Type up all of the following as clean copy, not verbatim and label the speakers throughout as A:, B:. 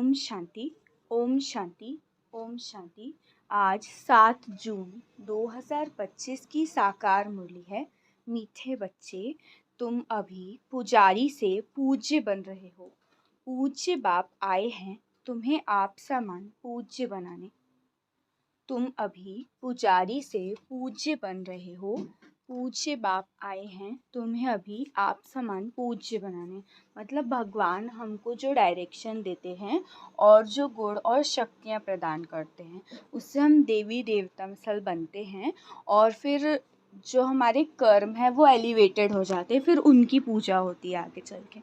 A: ओम शांति, ओम शांति, ओम शांति। आज 7 जून 2025 की साकार मुरली है। मीठे बच्चे, तुम अभी पुजारी से पूज्य बन रहे हो। पूज्य बाप आए हैं तुम्हें आप समान पूज्य बनाने। तुम अभी पुजारी से पूज्य बन रहे हो। पूज्य बाप आए हैं तुम्हें अभी आप समान पूज्य बनाने। मतलब भगवान हमको जो डायरेक्शन देते हैं और जो गुण और शक्तियाँ प्रदान करते हैं, उससे हम देवी देवता मिसल बनते हैं और फिर जो हमारे कर्म है वो एलिवेटेड हो जाते हैं, फिर उनकी पूजा होती है आगे चल के।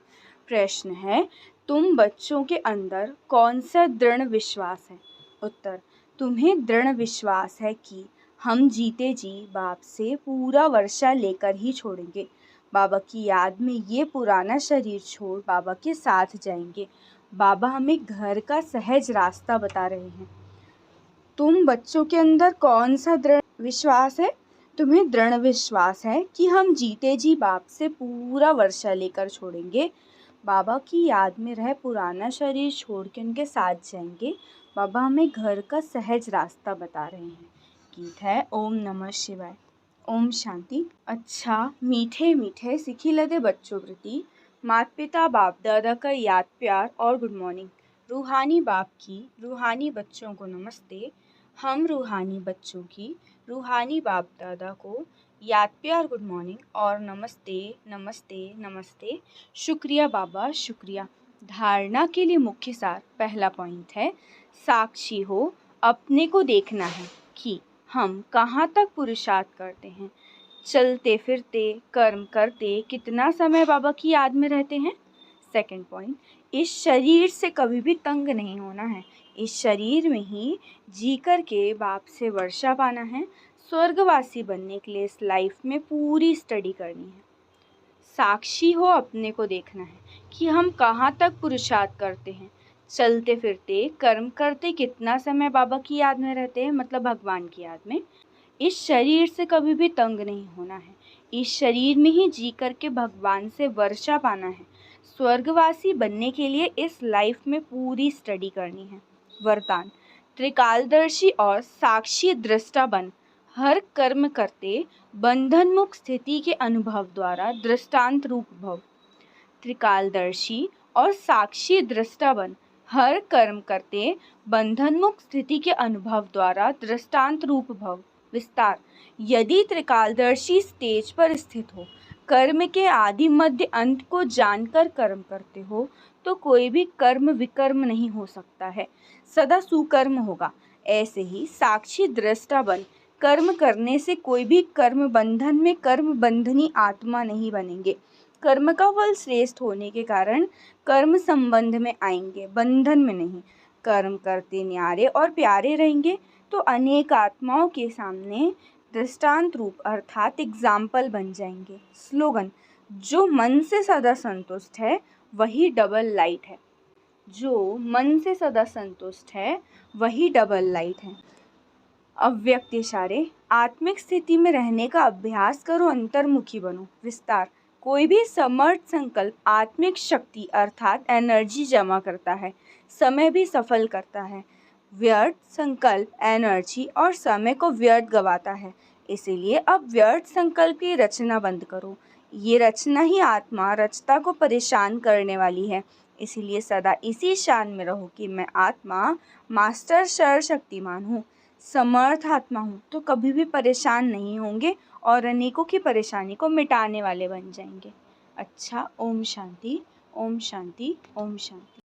A: प्रश्न है, तुम बच्चों के अंदर कौन सा दृढ़ विश्वास है? उत्तर, तुम्हें दृढ़ विश्वास है कि हम जीते जी बाप से पूरा वर्षा लेकर ही छोड़ेंगे। बाबा की याद में ये पुराना शरीर छोड़ बाबा के साथ जाएंगे। बाबा हमें घर का सहज रास्ता बता रहे हैं। तुम बच्चों के अंदर कौन सा दृढ़ विश्वास है? तुम्हें दृढ़ विश्वास है कि हम जीते जी बाप से पूरा वर्षा लेकर छोड़ेंगे। बाबा की याद में रह पुराना शरीर छोड़ के उनके साथ जाएंगे। बाबा हमें घर का सहज रास्ता बता रहे हैं। गीत है ओम नमः शिवाय। ओम शांति। अच्छा मीठे मीठे सिखी लदे बच्चों प्रति माता पिता बाप दादा का याद प्यार और गुड मॉर्निंग। रूहानी बाप की रूहानी बच्चों को नमस्ते। हम रूहानी बच्चों की रूहानी बाप दादा को याद प्यार गुड मॉर्निंग और नमस्ते नमस्ते नमस्ते। शुक्रिया बाबा शुक्रिया। धारणा के लिए मुख्य सार पहला पॉइंट है, साक्षी हो अपने को देखना है कि हम कहाँ तक पुरुषार्थ करते हैं। चलते फिरते कर्म करते कितना समय बाबा की याद में रहते हैं। सेकंड पॉइंट, इस शरीर से कभी भी तंग नहीं होना है। इस शरीर में ही जी कर के बाप से वर्षा पाना है। स्वर्गवासी बनने के लिए इस लाइफ में पूरी स्टडी करनी है। साक्षी हो अपने को देखना है कि हम कहाँ तक पुरुषार्थ करते हैं। चलते फिरते कर्म करते कितना समय बाबा की याद में रहते हैं, मतलब भगवान की याद में। इस शरीर से कभी भी तंग नहीं होना है। इस शरीर में ही जी करके भगवान से वर्षा पाना है। स्वर्गवासी बनने के लिए इस लाइफ में पूरी स्टडी करनी है। वरदान, त्रिकालदर्शी और साक्षी दृष्टा बन। हर कर्म करते बंधन मुक्त स्थिति के अनुभव द्वारा दृष्टांत रूप भव। त्रिकालदर्शी और साक्षी दृष्टा बन। हर कर्म करते बंधन मुक्त स्थिति के अनुभव द्वारा दृष्टांत रूप भव। विस्तार, यदि त्रिकालदर्शी स्टेज पर स्थित हो, कर्म के आदि मध्य अंत को जानकर कर्म करते हो, तो कोई भी कर्म विकर्म नहीं हो सकता है, सदा सुकर्म होगा। ऐसे ही साक्षी दृष्टा बन। कर्म करने से कोई भी कर्म बंधन में कर्म बंधनी आत्मा नहीं बनेंगे। कर्म का फल श्रेष्ठ होने के कारण कर्म संबंध में आएंगे, बंधन में नहीं। कर्म करते न्यारे और प्यारे रहेंगे तो अनेक आत्माओं के सामने दृष्टांत रूप अर्थात एग्जाम्पल बन जाएंगे। स्लोगन, जो मन से सदा संतुष्ट है वही डबल लाइट है। जो मन से सदा संतुष्ट है वही डबल लाइट है। अव्यक्त इशारे, आत्मिक स्थिति में रहने का अभ्यास करो, अंतर्मुखी बनो। विस्तार, कोई भी समर्थ संकल्प आत्मिक शक्ति अर्थात एनर्जी जमा करता है, समय भी सफल करता है। व्यर्थ संकल्प एनर्जी और समय को व्यर्थ गवाता है। इसीलिए अब व्यर्थ संकल्प की रचना बंद करो। ये रचना ही आत्मा रचता को परेशान करने वाली है। इसीलिए सदा इसी शान में रहो कि मैं आत्मा मास्टर सर्वशक्तिमान हूँ, समर्थ आत्मा हूँ, तो कभी भी परेशान नहीं होंगे और अनेकों की परेशानी को मिटाने वाले बन जाएंगे। अच्छा, ओम शांति, ओम शांति, ओम शांति।